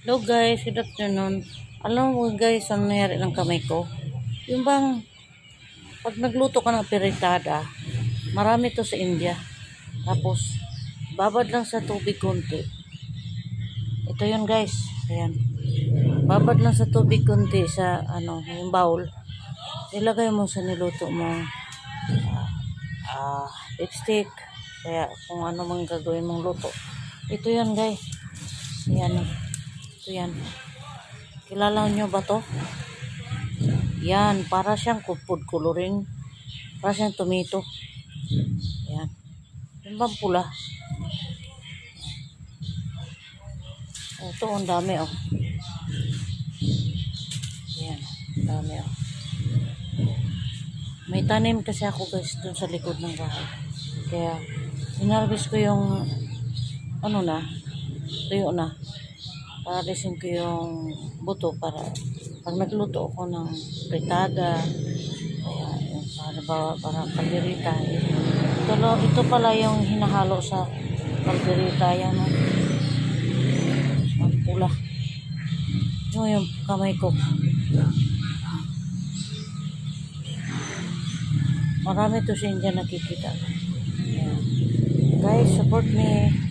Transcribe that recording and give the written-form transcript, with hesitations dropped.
Hello guys, good afternoon. Alam mo guys, ano nangyari ng kamay ko? Yung bang, pag nagluto ka ng piritada, marami to sa India. Tapos, babad lang sa tubig konti. Ito yun guys. Ayan. Babad lang sa tubig konti sa, yung bowl. Ilagay mo sa niluto mo. Lipstick. Kaya, kung ano mang gagawin mong luto. Ito yun guys. Ayan. Ito yan. Kilala nyo ba to? Yan. Para siyang food coloring. Para siyang tomato. Yan. Yung bang pula. Ito, ang dami oh. Yan. Dami oh. May tanim kasi ako guys dun sa likod ng bahay. Kaya, inarbis ko yung tuyo na. Para alisin ko yung buto para pag nagluto ako ng fritada, kaya yung para kalderita. Ito pala yung hinahalo sa kalderita. Yan o. Ang pula. Yung kamay ko. Marami to sa India nakikita. Ayan. Guys, support me.